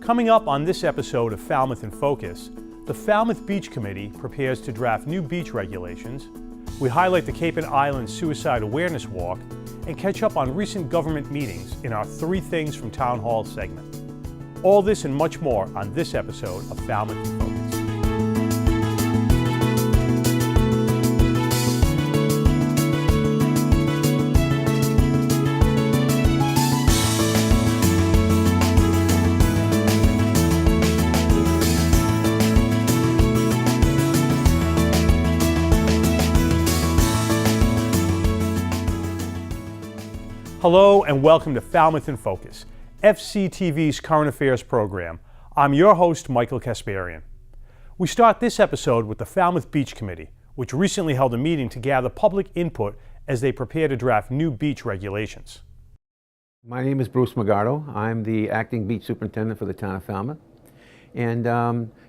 Coming up on this episode of Falmouth in Focus, the Falmouth Beach Committee prepares to draft new beach regulations. We highlight the Cape and Island Suicide Awareness Walk and catch up on recent government meetings in our Three Things from Town Hall segment. All this and much more on this episode of Falmouth in Focus. Hello and welcome to Falmouth in Focus, FCTV's current affairs program. I'm your host, Michael Kasparian. We start this episode with the Falmouth Beach Committee, which recently held a meeting to gather public input as they prepare to draft new beach regulations. My name is Bruce Magardo. I'm the acting beach superintendent for the town of Falmouth. And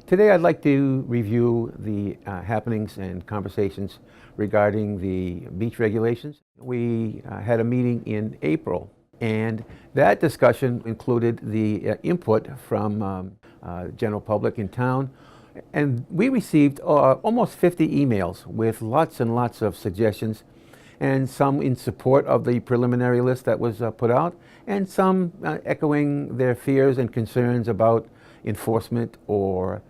today I'd like to review the happenings and conversations regarding the beach regulations. We had a meeting in April, and that discussion included the input from general public in town. And we received almost 50 emails with lots and lots of suggestions, and some in support of the preliminary list that was put out, and some echoing their fears and concerns about enforcement or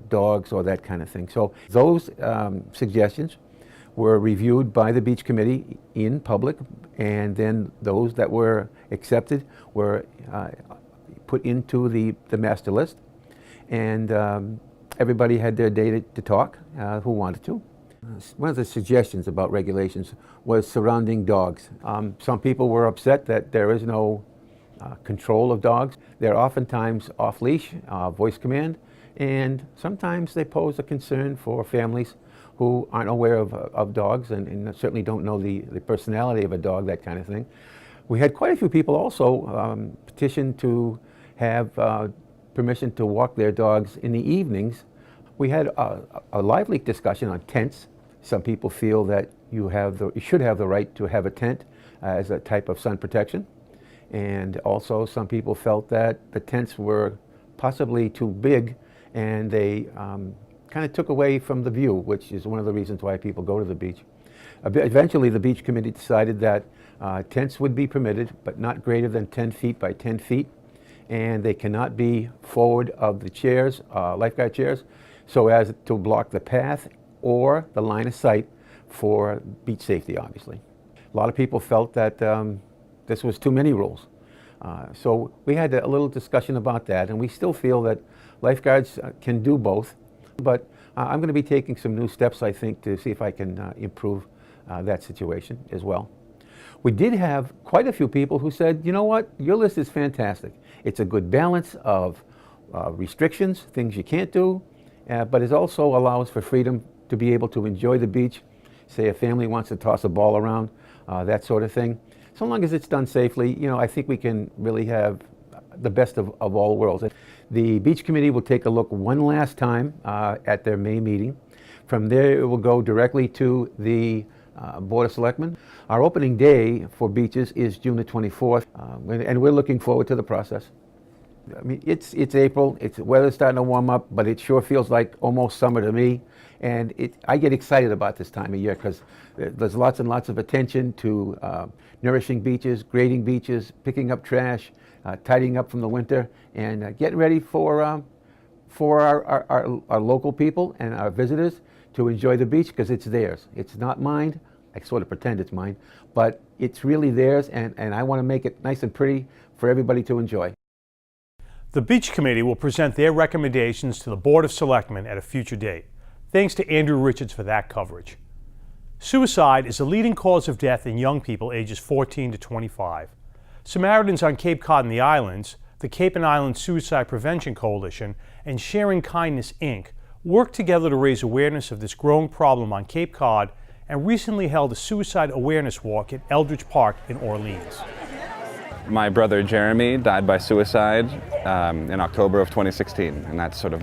dogs or that kind of thing. So those suggestions were reviewed by the Beach Committee in public, and then those that were accepted were put into the master list, and everybody had their day to talk who wanted to. One of the suggestions about regulations was surrounding dogs. Some people were upset that there is no control of dogs. They're oftentimes off-leash, voice command, and sometimes they pose a concern for families who aren't aware of dogs and certainly don't know the personality of a dog, that kind of thing. We had quite a few people also petition to have permission to walk their dogs in the evenings. We had a lively discussion on tents. Some people feel that you should have the right to have a tent as a type of sun protection. And also some people felt that the tents were possibly too big and they kind of took away from the view, which is one of the reasons why people go to the beach. Eventually the Beach Committee decided that tents would be permitted, but not greater than 10 feet by 10 feet, and they cannot be forward of the chairs, lifeguard chairs, so as to block the path or the line of sight for beach safety, obviously. A lot of people felt that this was too many rules. So we had a little discussion about that, and we still feel that lifeguards can do both, but I'm going to be taking some new steps, I think, to see if I can improve that situation as well. We did have quite a few people who said, you know what, your list is fantastic. It's a good balance of restrictions, things you can't do, but it also allows for freedom to be able to enjoy the beach. Say a family wants to toss a ball around, that sort of thing. So long as it's done safely, you know, I think we can really have the best of all worlds. The Beach Committee will take a look one last time at their May meeting. From there, it will go directly to the Board of Selectmen. Our opening day for beaches is June the 24th, and we're looking forward to the process. I mean, it's April, weather's starting to warm up, but it sure feels like almost summer to me. And I get excited about this time of year because there's lots and lots of attention to nourishing beaches, grading beaches, picking up trash, tidying up from the winter, and getting ready for our local people and our visitors to enjoy the beach, because it's theirs. It's not mine. I sort of pretend it's mine, but it's really theirs, and I want to make it nice and pretty for everybody to enjoy. The Beach Committee will present their recommendations to the Board of Selectmen at a future date. Thanks to Andrew Richards for that coverage. Suicide is a leading cause of death in young people ages 14 to 25. Samaritans on Cape Cod and the Islands, the Cape and Island Suicide Prevention Coalition, and Sharing Kindness, Inc. work together to raise awareness of this growing problem on Cape Cod and recently held a suicide awareness walk at Eldridge Park in Orleans. My brother Jeremy died by suicide in October of 2016, and that's sort of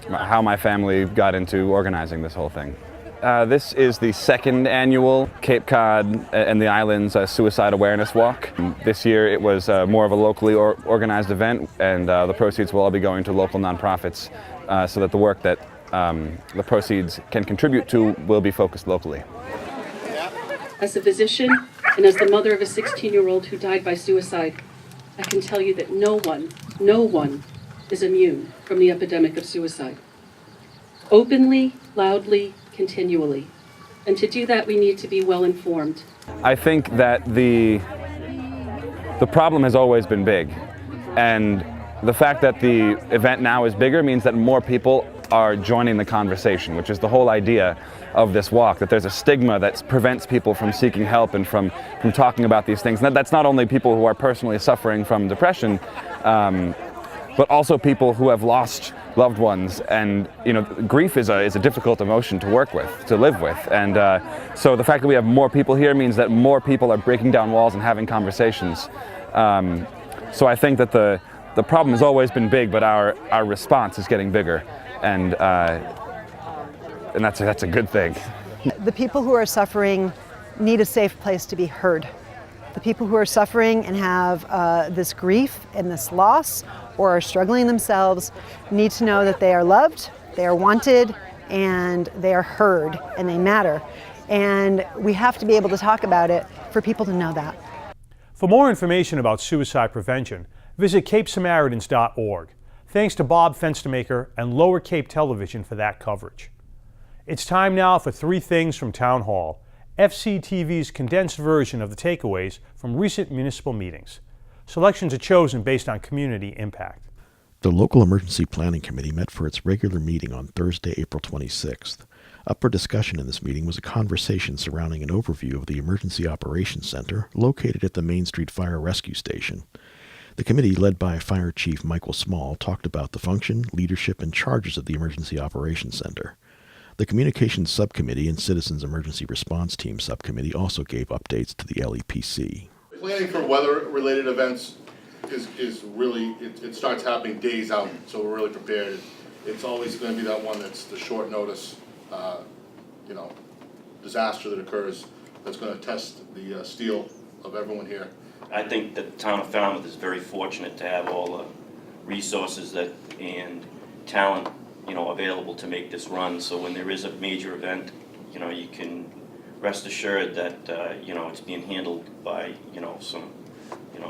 how my family got into organizing this whole thing. This is the second annual Cape Cod and the Islands Suicide Awareness Walk. This year it was more of a locally organized event, and the proceeds will all be going to local nonprofits so that the work that the proceeds can contribute to will be focused locally. As a physician and as the mother of a 16-year-old who died by suicide, I can tell you that no one is immune from the epidemic of suicide. Openly, loudly, continually. And to do that, we need to be well informed. I think that the problem has always been big, and the fact that the event now is bigger means that more people are joining the conversation, which is the whole idea of this walk, that there's a stigma that prevents people from seeking help and from talking about these things. And that's not only people who are personally suffering from depression, but also people who have lost loved ones. And grief is a difficult emotion to work with, to live with. And so the fact that we have more people here means that more people are breaking down walls and having conversations. So I think that the problem has always been big, but our response is getting bigger. And that's a good thing. The people who are suffering need a safe place to be heard. The people who are suffering and have this grief and this loss or are struggling themselves need to know that they are loved, they are wanted, and they are heard, and they matter. And we have to be able to talk about it for people to know that. For more information about suicide prevention, visit capesamaritans.org. Thanks to Bob Fenstermaker and Lower Cape Television for that coverage. It's time now for 3 things from Town Hall, FCTV's condensed version of the takeaways from recent municipal meetings. Selections are chosen based on community impact. The Local Emergency Planning Committee met for its regular meeting on Thursday, April 26th. Up for discussion in this meeting was a conversation surrounding an overview of the Emergency Operations Center located at the Main Street Fire Rescue Station. The committee, led by Fire Chief Michael Small, talked about the function, leadership, and charges of the Emergency Operations Center. The Communications Subcommittee and Citizens Emergency Response Team Subcommittee also gave updates to the LEPC. Planning for weather-related events is really, it starts happening days out, so we're really prepared. It's always going to be that one that's the short notice, disaster that occurs that's going to test the steel of everyone here. I think that the town of Falmouth is very fortunate to have all the resources and talent, available to make this run. So when there is a major event, you can rest assured that it's being handled by some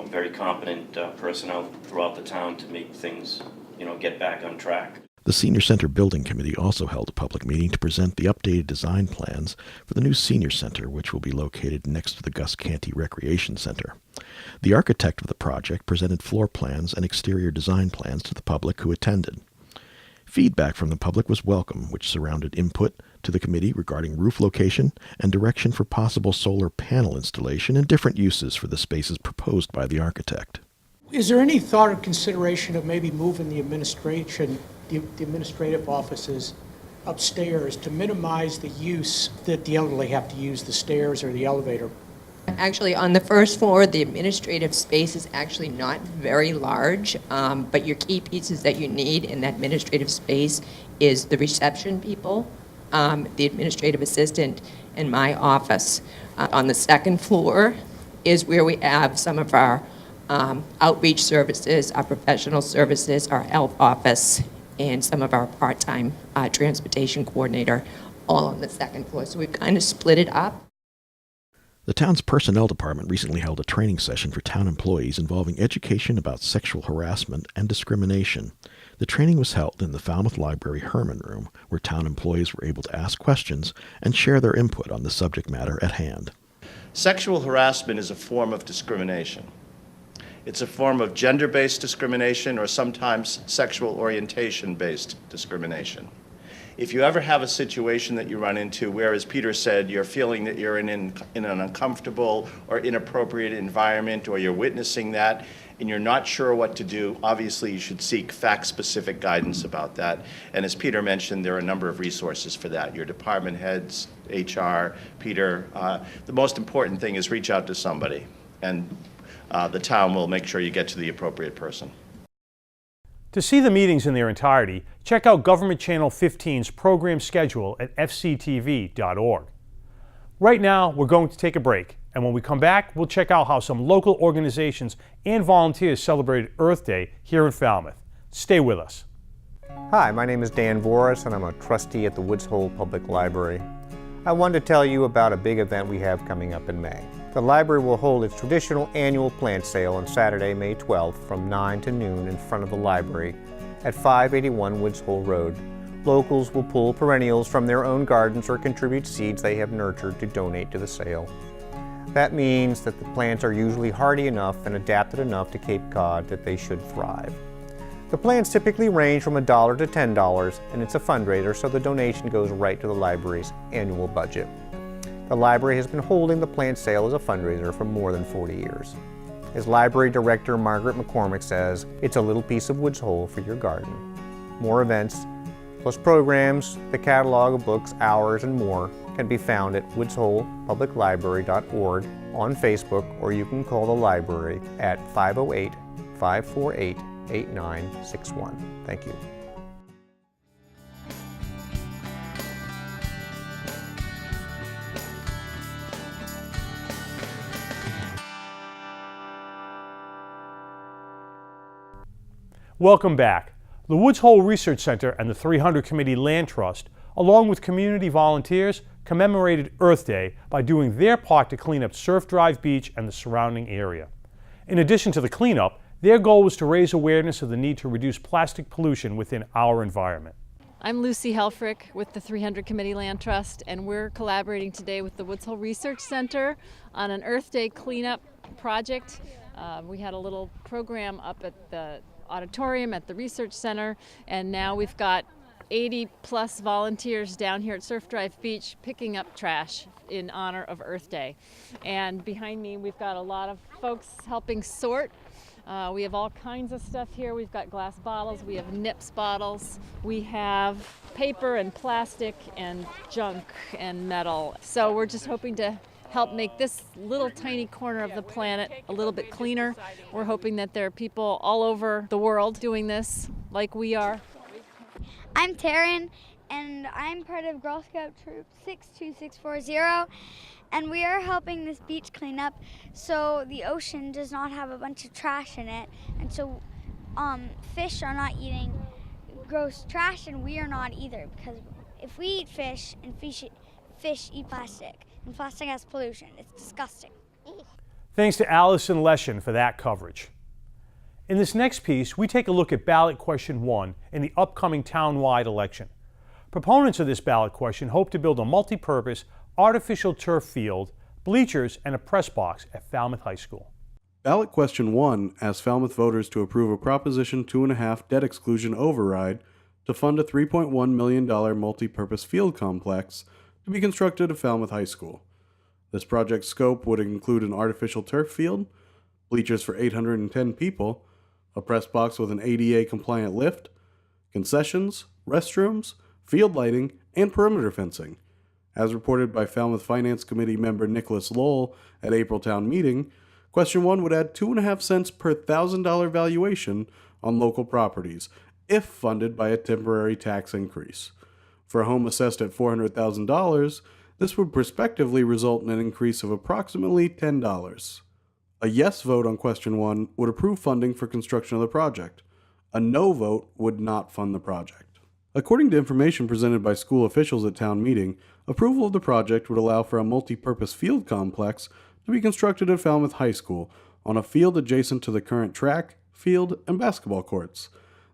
very competent personnel throughout the town to make things get back on track. The Senior Center Building Committee also held a public meeting to present the updated design plans for the new Senior Center, which will be located next to the Gus Canty Recreation Center. The architect of the project presented floor plans and exterior design plans to the public who attended. Feedback from the public was welcome, which surrounded input to the committee regarding roof location and direction for possible solar panel installation and different uses for the spaces proposed by the architect. Is there any thought or consideration of maybe moving the administrative offices upstairs to minimize the use that the elderly have to use the stairs or the elevator? Actually, on the first floor, the administrative space is actually not very large, but your key pieces that you need in that administrative space is the reception people, the administrative assistant, and my office. On the second floor is where we have some of our outreach services, our professional services, our health office, and some of our part-time transportation coordinator, all on the second floor. So we've kind of split it up. The town's personnel department recently held a training session for town employees involving education about sexual harassment and discrimination. The training was held in the Falmouth Library Herman Room, where town employees were able to ask questions and share their input on the subject matter at hand. Sexual harassment is a form of discrimination. It's a form of gender-based discrimination or sometimes sexual orientation-based discrimination. If you ever have a situation that you run into where, as Peter said, you're feeling that you're in an uncomfortable or inappropriate environment, or you're witnessing that and you're not sure what to do, obviously you should seek fact-specific guidance about that. And as Peter mentioned, there are a number of resources for that. Your department heads, HR, Peter. The most important thing is reach out to somebody, and the town will make sure you get to the appropriate person. To see the meetings in their entirety, check out Government Channel 15's program schedule at fctv.org. Right now, we're going to take a break, and when we come back, we'll check out how some local organizations and volunteers celebrated Earth Day here in Falmouth. Stay with us. Hi, my name is Dan Voris, and I'm a trustee at the Woods Hole Public Library. I wanted to tell you about a big event we have coming up in May. The library will hold its traditional annual plant sale on Saturday, May 12th from 9 to noon in front of the library at 581 Woods Hole Road. Locals will pull perennials from their own gardens or contribute seeds they have nurtured to donate to the sale. That means that the plants are usually hardy enough and adapted enough to Cape Cod that they should thrive. The plants typically range from $1 to $10, and it's a fundraiser, so the donation goes right to the library's annual budget. The library has been holding the plant sale as a fundraiser for more than 40 years. As Library Director Margaret McCormick says, it's a little piece of Woods Hole for your garden. More events, plus programs, the catalog of books, hours, and more can be found at woodsholepubliclibrary.org, on Facebook, or you can call the library at 508-548-8961. Thank you. Welcome back. The Woods Hole Research Center and the 300 Committee Land Trust, along with community volunteers, commemorated Earth Day by doing their part to clean up Surf Drive Beach and the surrounding area. In addition to the cleanup, their goal was to raise awareness of the need to reduce plastic pollution within our environment. I'm Lucy Helfrich with the 300 Committee Land Trust, and we're collaborating today with the Woods Hole Research Center on an Earth Day cleanup project. We had a little program up at the auditorium at the Research Center, and now we've got 80 plus volunteers down here at Surf Drive Beach picking up trash in honor of Earth Day. And behind me we've got a lot of folks helping sort. We have all kinds of stuff here. We've got glass bottles, we have nips bottles, we have paper and plastic and junk and metal. So we're just hoping to help make this little tiny corner of the planet a little bit cleaner. We're hoping that there are people all over the world doing this like we are. I'm Taryn, and I'm part of Girl Scout Troop 62640, and we are helping this beach clean up so the ocean does not have a bunch of trash in it, and so fish are not eating gross trash, and we are not either, because if we eat fish and fish eat plastic, and plastic has pollution, it's disgusting. Thanks to Allison Leshin for that coverage. In this next piece, we take a look at Ballot Question 1 in the upcoming town-wide election. Proponents of this ballot question hope to build a multi-purpose artificial turf field, bleachers, and a press box at Falmouth High School. Ballot Question 1 asks Falmouth voters to approve a Proposition 2.5 debt exclusion override to fund a $3.1 million multi-purpose field complex to be constructed at Falmouth High School. This project's scope would include an artificial turf field, bleachers for 810 people, a press box with an ADA-compliant lift, concessions, restrooms, field lighting, and perimeter fencing. As reported by Falmouth Finance Committee member Nicholas Lowell at April Town Meeting, Question 1 would add 2.5 cents per $1,000 valuation on local properties, if funded by a temporary tax increase. For a home assessed at $400,000, this would prospectively result in an increase of approximately $10. A yes vote on Question 1 would approve funding for construction of the project. A no vote would not fund the project. According to information presented by school officials at town meeting, approval of the project would allow for a multi-purpose field complex to be constructed at Falmouth High School on a field adjacent to the current track, field, and basketball courts.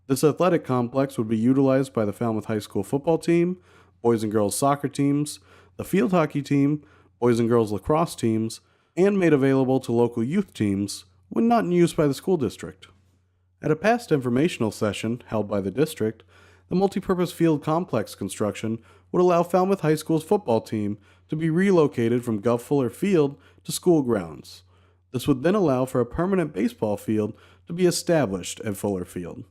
This athletic complex would be utilized by the Falmouth High School football team, boys and girls soccer teams, the field hockey team, boys and girls lacrosse teams, and made available to local youth teams when not in use by the school district. At a past informational session held by the district, the multipurpose field complex construction would allow Falmouth High School's football team to be relocated from Gov Fuller Field to school grounds. This would then allow for a permanent baseball field to be established at Fuller Field.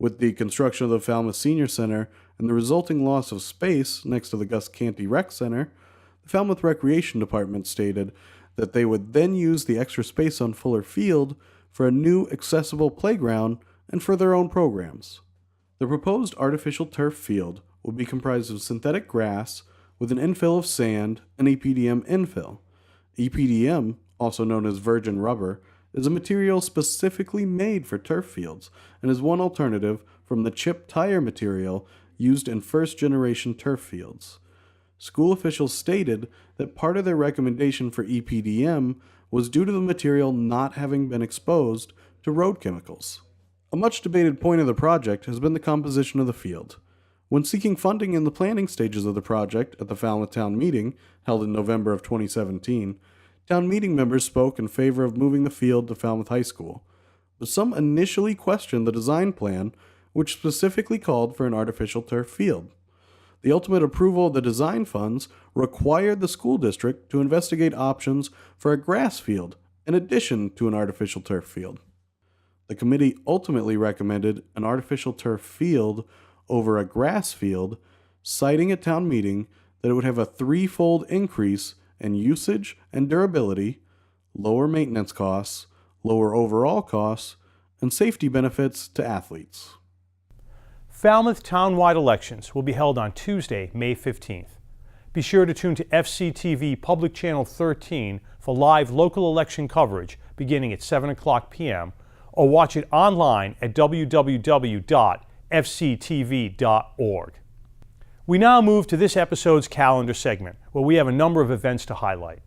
With the construction of the Falmouth Senior Center and the resulting loss of space next to the Gus Canty Rec Center, the Falmouth Recreation Department stated that they would then use the extra space on Fuller Field for a new accessible playground and for their own programs. The proposed artificial turf field will be comprised of synthetic grass with an infill of sand and EPDM infill. EPDM, also known as virgin rubber, is a material specifically made for turf fields and is one alternative from the chip tire material used in first-generation turf fields. School officials stated that part of their recommendation for EPDM was due to the material not having been exposed to road chemicals. A much debated point of the project has been the composition of the field. When seeking funding in the planning stages of the project at the Falmouth Town Meeting, held in November of 2017, town meeting members spoke in favor of moving the field to Falmouth High School, but some initially questioned the design plan, which specifically called for an artificial turf field. The ultimate approval of the design funds required the school district to investigate options for a grass field in addition to an artificial turf field. The committee ultimately recommended an artificial turf field over a grass field, citing at town meeting that it would have a threefold increase in usage and durability, lower maintenance costs, lower overall costs, and safety benefits to athletes. Falmouth townwide elections will be held on Tuesday, May 15th. Be sure to tune to FCTV Public Channel 13 for live local election coverage beginning at 7 o'clock p.m. or watch it online at www.fctv.org. We now move to this episode's calendar segment, where we have a number of events to highlight.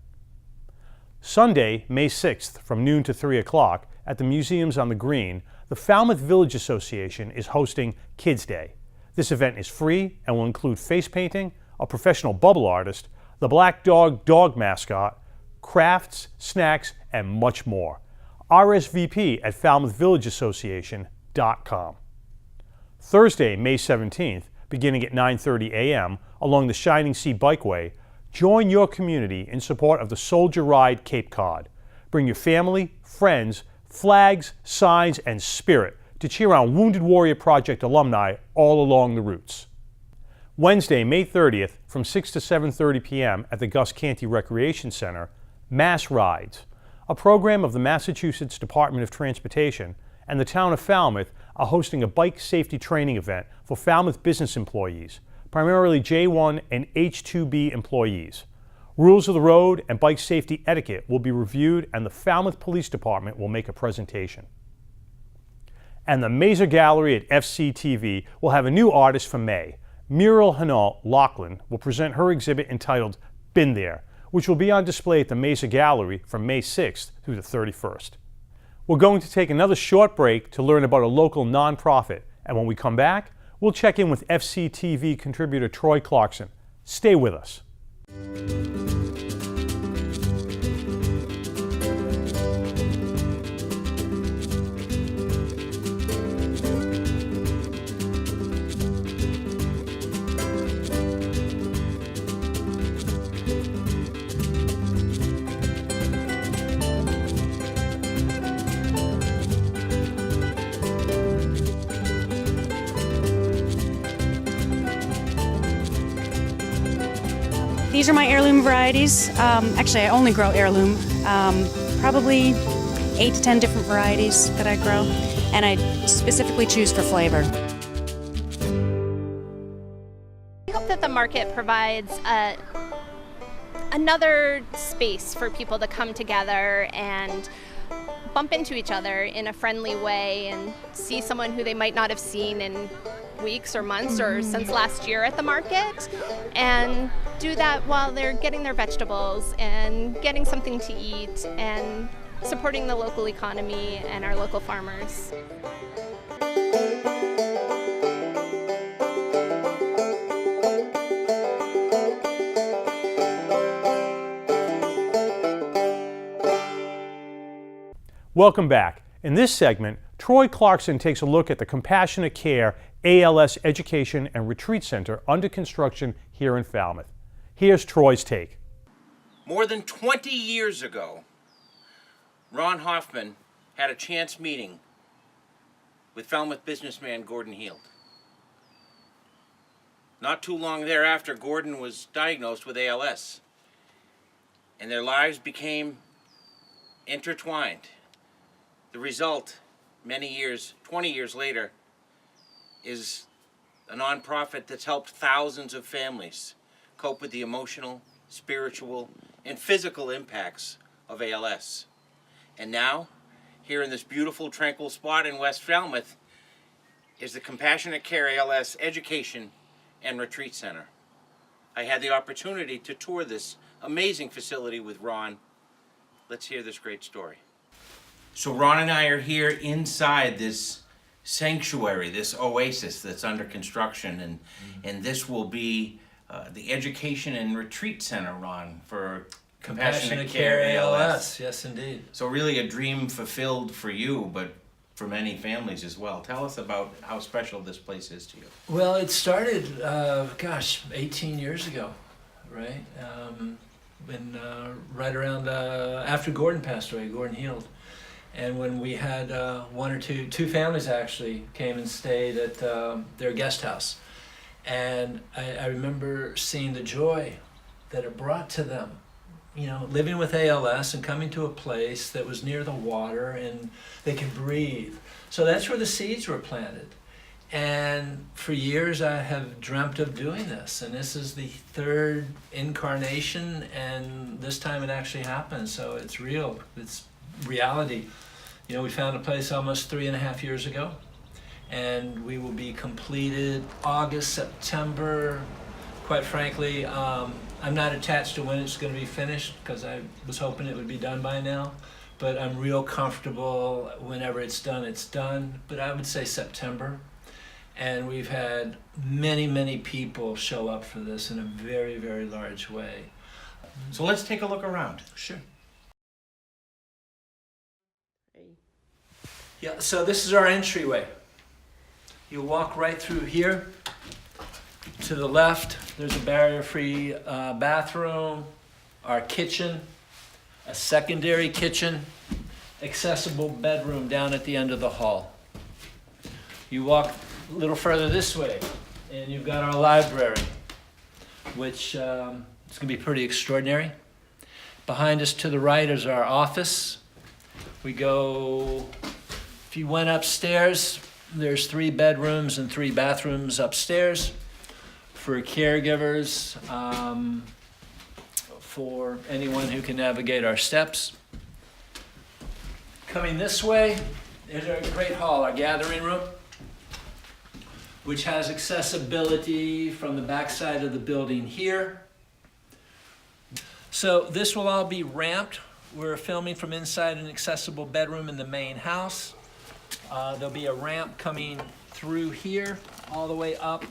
Sunday, May 6th, from noon to 3 o'clock, at the Museums on the Green, the Falmouth Village Association is hosting Kids Day. This event is free and will include face painting, a professional bubble artist, the Black Dog mascot, crafts, snacks, and much more. RSVP at falmouthvillageassociation.com. Thursday, May 17th, beginning at 9:30 a.m. along the Shining Sea Bikeway, join your community in support of the Soldier Ride Cape Cod. Bring your family, friends, flags, signs, and spirit to cheer on Wounded Warrior Project alumni all along the routes. Wednesday, May 30th, from 6 to 7:30 p.m. at the Gus Canty Recreation Center, Mass Rides, a program of the Massachusetts Department of Transportation and the town of Falmouth are hosting a bike safety training event for Falmouth business employees, primarily J1 and H2B employees. Rules of the road and bike safety etiquette will be reviewed, and the Falmouth Police Department will make a presentation. And the Mazer Gallery at FCTV will have a new artist for May. Muriel Hinault Lachlan will present her exhibit entitled Been There, which will be on display at the Mazer Gallery from May 6th through the 31st. We're going to take another short break to learn about a local nonprofit, and when we come back, we'll check in with FCTV contributor Troy Clarkson. Stay with us. These are my heirloom varieties. Actually, I only grow heirloom. Probably 8 to 10 different varieties that I grow, and I specifically choose for flavor. I hope that the market provides another space for people to come together and bump into each other in a friendly way and see someone who they might not have seen in weeks or months or since last year at the market, and do that while they're getting their vegetables and getting something to eat and supporting the local economy and our local farmers. Welcome back. In this segment, Troy Clarkson takes a look at the Compassionate Care ALS Education and Retreat Center under construction here in Falmouth. Here's Troy's take. More than 20 years ago, Ron Hoffman had a chance meeting with Falmouth businessman Gordon Heald. Not too long thereafter, Gordon was diagnosed with ALS, and their lives became intertwined. The result many years, 20 years later, is a nonprofit that's helped thousands of families cope with the emotional, spiritual, and physical impacts of ALS. And now, here in this beautiful, tranquil spot in West Falmouth, is the Compassionate Care ALS Education and Retreat Center. I had the opportunity to tour this amazing facility with Ron. Let's hear this great story. So Ron and I are here inside this sanctuary, this oasis that's under construction, and this will be the Education and Retreat Center, Ron, for Compassionate Care ALS. Yes, indeed. So really a dream fulfilled for you, but for many families as well. Tell us about how special this place is to you. Well, it started, 18 years ago, right? Right around after Gordon passed away, Gordon healed. And when we had two families actually came and stayed at their guest house. And I remember seeing the joy that it brought to them. You know, living with ALS and coming to a place that was near the water and they could breathe. So that's where the seeds were planted. And for years I have dreamt of doing this, and this is the third incarnation, and this time it actually happened. So it's real, it's reality. You know, we found a place almost 3.5 years ago, and we will be completed August, September. Quite frankly, I'm not attached to when it's going to be finished because I was hoping it would be done by now, but I'm real comfortable whenever it's done, but I would say September. And we've had many, many people show up for this in a very, very large way. So let's take a look around. Sure. Yeah, so this is our entryway. You walk right through here. To the left, there's a barrier-free bathroom, our kitchen, a secondary kitchen, accessible bedroom down at the end of the hall. You walk a little further this way, and you've got our library, which is going to be pretty extraordinary. Behind us to the right is our office. We go, if you went upstairs, there's 3 bedrooms and 3 bathrooms upstairs for caregivers, for anyone who can navigate our steps. Coming this way is our great hall, our gathering room, which has accessibility from the backside of the building here. So this will all be ramped. We're filming from inside an accessible bedroom in the main house. There'll be a ramp coming through here all the way up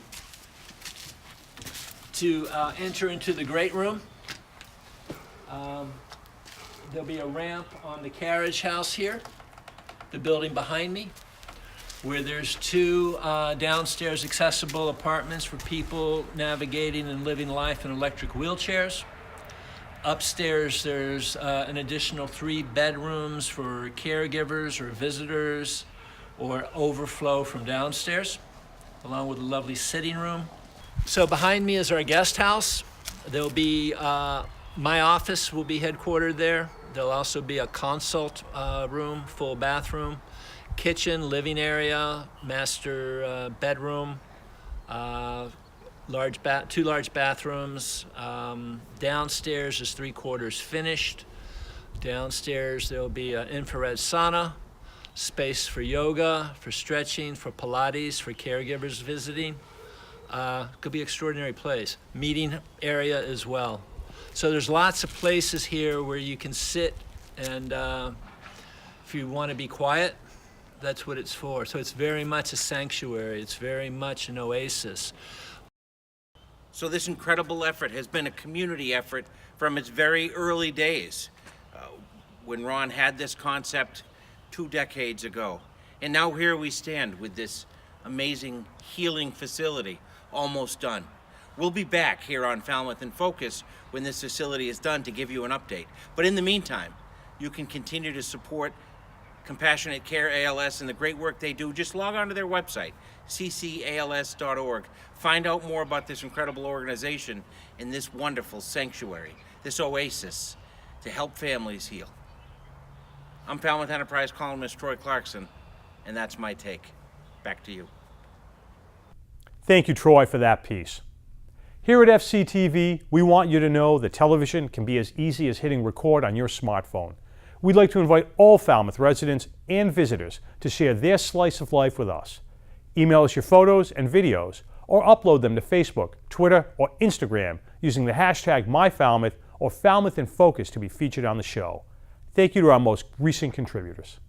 to enter into the great room. There'll be a ramp on the carriage house here, the building behind me, where there's 2 downstairs accessible apartments for people navigating and living life in electric wheelchairs. Upstairs, there's an additional 3 bedrooms for caregivers or visitors or overflow from downstairs, along with a lovely sitting room. So behind me is our guest house. There'll be, my office will be headquartered there. There'll also be a consult room, full bathroom, kitchen, living area, master bedroom, 2 large bathrooms. Downstairs is 3/4 finished. Downstairs there'll be an infrared sauna, space for yoga, for stretching, for Pilates, for caregivers visiting. Could be an extraordinary place. Meeting area as well. So there's lots of places here where you can sit, and if you want to be quiet, that's what it's for. So it's very much a sanctuary. It's very much an oasis. So this incredible effort has been a community effort from its very early days, when Ron had this concept 2 decades ago. And now here we stand with this amazing healing facility almost done. We'll be back here on Falmouth in Focus when this facility is done to give you an update. But in the meantime, you can continue to support Compassionate Care ALS and the great work they do. Just log on to their website, ccals.org. Find out more about this incredible organization and this wonderful sanctuary, this oasis to help families heal. I'm Falmouth Enterprise columnist Troy Clarkson. And that's my take. Back to you. Thank you, Troy, for that piece. Here at FCTV, we want you to know that television can be as easy as hitting record on your smartphone. We'd like to invite all Falmouth residents and visitors to share their slice of life with us. Email us your photos and videos, or upload them to Facebook, Twitter, or Instagram using the hashtag MyFalmouth or Falmouth in Focus to be featured on the show. Thank you to our most recent contributors.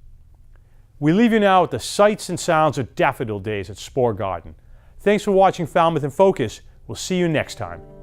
We leave you now with the sights and sounds of daffodil days at Spohr Garden. Thanks for watching Falmouth in Focus. We'll see you next time.